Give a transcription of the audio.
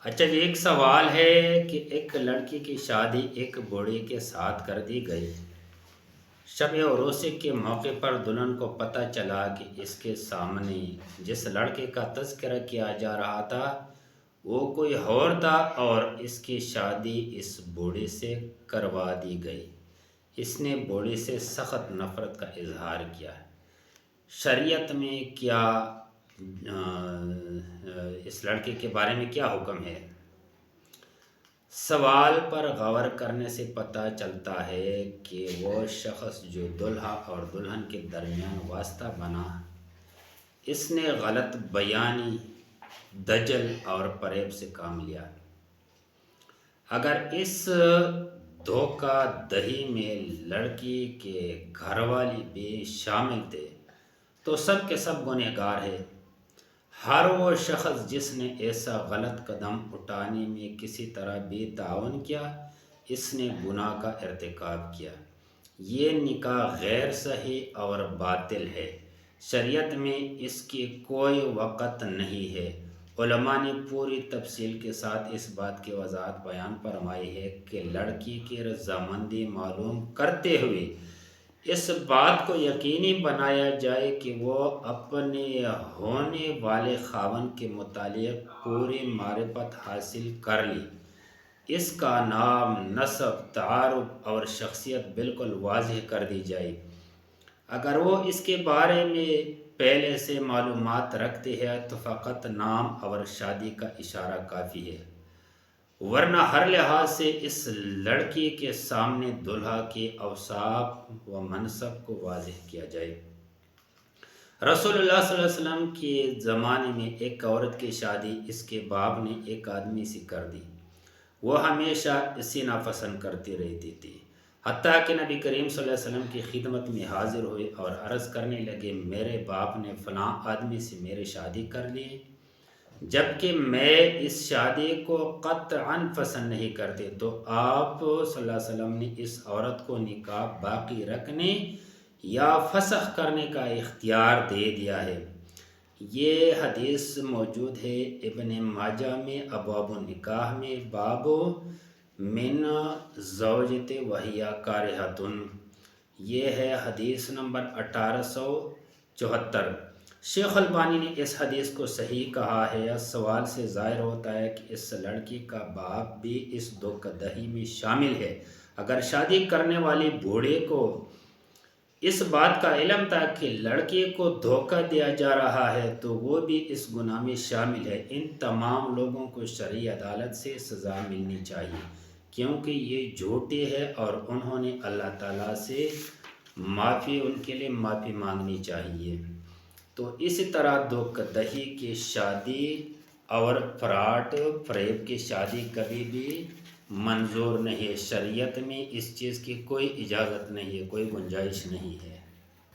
اچھا جی، ایک سوال ہے کہ ایک لڑکی کی شادی ایک بوڑھے کے ساتھ کر دی گئی۔ شب عروسی کے موقع پر دلہن کو پتہ چلا کہ اس کے سامنے جس لڑکے کا تذکرہ کیا جا رہا تھا وہ کوئی اور تھا اور اس کی شادی اس بوڑھے سے کروا دی گئی۔ اس نے بوڑھے سے سخت نفرت کا اظہار کیا۔ شریعت میں کیا اس لڑکے کے بارے میں کیا حکم ہے؟ سوال پر غور کرنے سے پتہ چلتا ہے کہ وہ شخص جو دلہا اور دلہن کے درمیان واسطہ بنا، اس نے غلط بیانی، دجل اور فریب سے کام لیا۔ اگر اس دھوکہ دہی میں لڑکی کے گھر والے بھی شامل تھے تو سب کے سب گنہگار ہیں۔ ہر وہ شخص جس نے ایسا غلط قدم اٹھانے میں کسی طرح بھی تعاون کیا، اس نے گناہ کا ارتکاب کیا۔ یہ نکاح غیر صحیح اور باطل ہے۔ شریعت میں اس کی کوئی وقت نہیں ہے۔ علماء نے پوری تفصیل کے ساتھ اس بات کی وضاحت بیان فرمائی ہے کہ لڑکی کی رضامندی معلوم کرتے ہوئے اس بات کو یقینی بنایا جائے کہ وہ اپنے ہونے والے خاوند کے متعلق پوری معرفت حاصل کر لی۔ اس کا نام، نسب، تعارف اور شخصیت بالکل واضح کر دی جائے۔ اگر وہ اس کے بارے میں پہلے سے معلومات رکھتے ہیں تو فقط نام اور شادی کا اشارہ کافی ہے، ورنہ ہر لحاظ سے اس لڑکی کے سامنے دلہا کے اوصاف و منصب کو واضح کیا جائے۔ رسول اللہ صلی اللہ علیہ وسلم کے زمانے میں ایک عورت کی شادی اس کے باپ نے ایک آدمی سے کر دی۔ وہ ہمیشہ اسے ناپسند کرتی رہتی تھی، حتیٰ کہ نبی کریم صلی اللہ علیہ وسلم کی خدمت میں حاضر ہوئے اور عرض کرنے لگے، میرے باپ نے فلاں آدمی سے میری شادی کر لی، جبکہ میں اس شادی کو قطعاً پسند نہیں کرتے۔ تو آپ صلی اللہ علیہ وسلم نے اس عورت کو نکاح باقی رکھنے یا فسخ کرنے کا اختیار دے دیا ہے۔ یہ حدیث موجود ہے ابن ماجہ میں ابواب النکاح میں، باب من زوجت وہی کارہۃ۔ یہ ہے حدیث نمبر 1874۔ شیخ البانی نے اس حدیث کو صحیح کہا ہے۔ سوال سے ظاہر ہوتا ہے کہ اس لڑکی کا باپ بھی اس دھوکہ دہی میں شامل ہے۔ اگر شادی کرنے والے بوڑھے کو اس بات کا علم تھا کہ لڑکے کو دھوکہ دیا جا رہا ہے تو وہ بھی اس گناہ میں شامل ہے۔ ان تمام لوگوں کو شرعی عدالت سے سزا ملنی چاہیے، کیونکہ یہ جھوٹے ہیں اور انہوں نے اللہ تعالیٰ سے ان کے لیے معافی مانگنی چاہیے۔ تو اسی طرح دھوکہ دہی کی شادی اور فراڈ فریب کی شادی کبھی بھی منظور نہیں ہے۔ شریعت میں اس چیز کی کوئی اجازت نہیں ہے، کوئی گنجائش نہیں ہے۔